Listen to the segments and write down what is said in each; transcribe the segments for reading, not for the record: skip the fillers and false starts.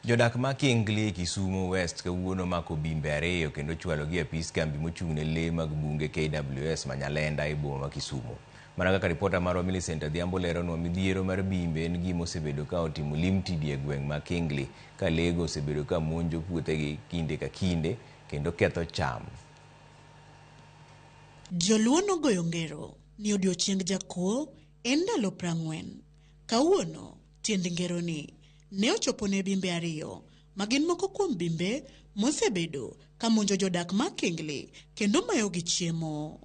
Jodak ma Kingli Kisumu West kawuono mako bimbe ariyo kendo chwalo gi apis kambi mochung'ne lee mag bunge KWS Manyalenda e boma ma Kisumu. Mana kaka ripota marwa Millicent Adhiambo leronwa, midhiero mar bimbe en gima osebedo ka otimo limtidi e gweng' ma Kingli ka lee go osebedo ka monjo puothegi kinde ka kinde kendo ketho cham. Joluo nogoyo ngero ni odiochieng jakuo en ndalo 40. Kawuono tiend ngero ni ne ochopo ne bimbe ariyo magin moko kuom bimbe mosebedo ka monjo jodak ma Kingli kendo mayo gi chiemo.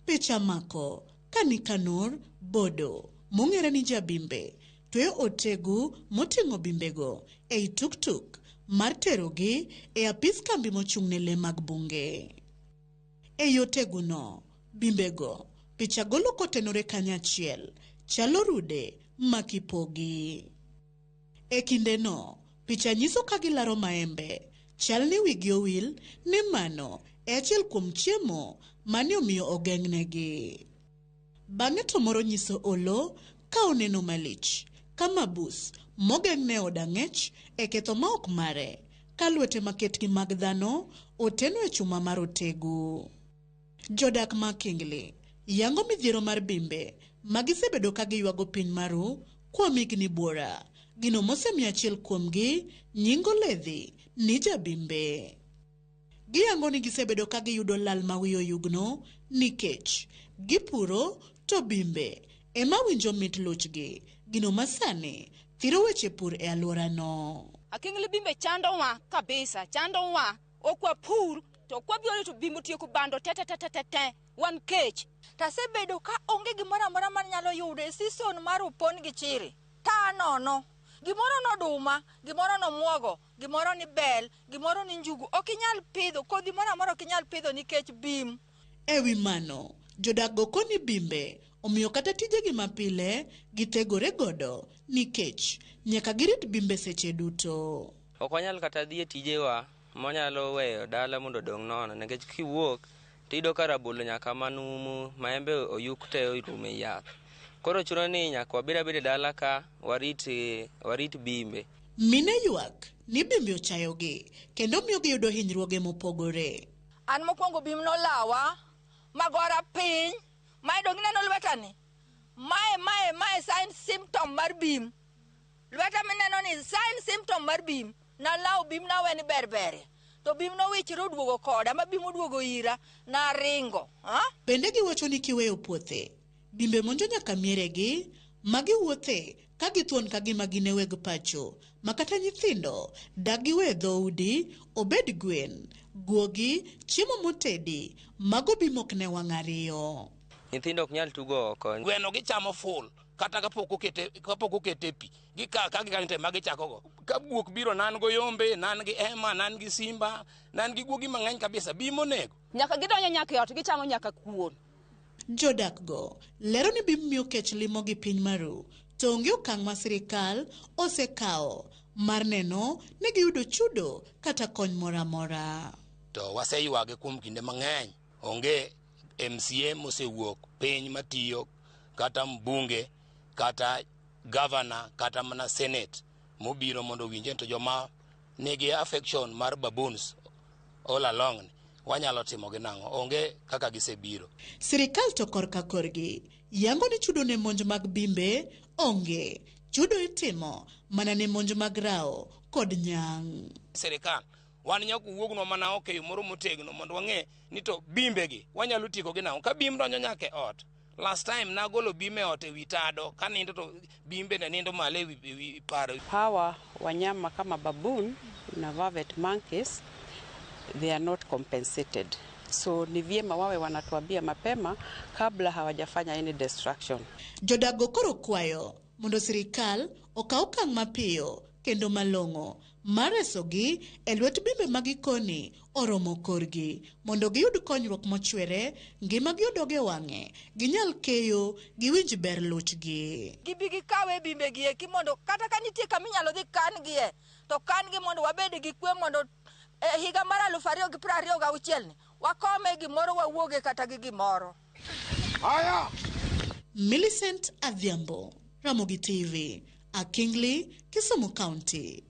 Picha mako Kanikanor Bodo mong'ere ni jabimbe tweyo otegu moting'o bimbego ei tuk-tuk mar terogi e apis kambi mochung'ne lee mag bunge. E oteguno bimbego picha golo kotenore kanyachiel chalo rude makipogi. E kindeno picha nyiso ka gilaro maembe chal ni wigi owil ni mano e achiel kuom chiemo mane omiyo ogeng'negi. Bang'e to moro nyiso olo ka oneno malich ka mabus mogeng'ne od ang'ech e ketho ma ok mare ka lwete maketgi mag dhano oteno e chuma mar otegu. Jodak ma Kingli yango midhiero mar bimbe magisebedo ka giywago piny maru kuom higni buora. Gino mosemiyo achiel kuomgi nyingo ledhi ni jabimbe. Giyango ni gisebedo ka giyudo lal ma wiyo yugno nikech gipuro to bimbe ema winjo mit luchgi. Gino masani thiro weche pur e alworano. Kingli bimbe chandowa kabisa, chandowa okwa pur to kwa biolo to bimbo tieko bando te wan kech. Tasebedo ka onge gimoro amora mar nyalo yude season mar upon gi chiri. Ta nono. Gimoro no duma, gimoro no muogo, gimoro ni bel, gimoro ni njugu. Okinyal pidho, kodhi moro amora okinyal pidho nikech bim. Ewi mano, jodak go koni bimbe omiyo kata tijegi mapile gitegore godo nikech nyaka girit bimbe seche duto. Ok wanyal kata dhi e tijewa monyalo weyo dala mondo dong' nono nikech kiwuok tido ka rabolo nyaka manumu maembe oyuk te irume yath. Koro chuno ni nyaka wabira dala ka warit bimbe. Mine ywak ni bimbe ochayogi kendo miyo giyudo hinyruoge mopogore. An mokwongo bim nolawa magora piny mae dong' neno lwetani mae sign symptom mar bim. Lweta mineno ni sign symptom mar bim. Nalaw bim naweni berbere to bim nowichre oduogo koda ma bim oduogo ira na ringo. Bende giwacho ni kiweyo puothe bimbe monjo nyaka mieregi magiwuothe ka githuon ka gima gine weg pacho makata nyithindo dagiwe dhoudi obed gwen, guogi, chiemo motedi mago bim ok ne wang' ariyo. Nyithindo ok nyal tugo oko. Gweno gichamo full kata kapok okete pi ka gikanite magichakogo. Ka guok biro nan go yombe, nan gi ema, nan gi simba, nan gi guogi mang'eny kabisa bimo nego. Nyaka gidonjo nyaka ot gichamo nyaka kuon. Jodak go lero ni bim miyo kech limo gi piny maru to onge okang' ma sirikal osekawo mar neno ni giyudo chudo kata kony moro amora. To waseywage kuom kinde mang'eny. Onge MCA mosewuok piny matiyo kata mbunge kata governor kata mana senate mobiro mondo winje to joma nigi affection mar baboons all along wanyalo timo gi nang'o. Onge kaka gisebiro. Sirikal to korka korgi yango ni chudo ne monj mag bimbe onge. Chudo itimo mana ne monj mag rao kod nyang'. Sirikal wan nyaka wuogno mana okeyo moro motegno mondo wang'e ni to bimbe gi wanyalo tieko gi nang'o. Ka bim donjo nyaka e ot. Last time nagolo bime ot e witado kanindo to bimbe ne nindo malo e paro. Hawa wanyama kama baboon na vervet monkeys, they are not compensated. So ni vyema wawe wanatuambia mapema kabla hawajafanya any destruction. Jodago koro kwayo mondo sirikal okaw okang' mapiyo kendo malong'o mar resogi e lwet bimbe magikoni oromo korgi mondo giyud konyruok mochwere, ngima gi odoge wang'e, ginyal keyo, giwinj ber luchgi. Gibi gikawe bimbe gi eki mondo kata ka nitie kama inyalo dhi kan gie to kan gi mondo wabed gi kwe mondo higa mar 2026 ni wakome gimoro wawuoge kata gi gimoro. Millicent Adhiambo, Ramogi TV, a Kingli, Kisumu County.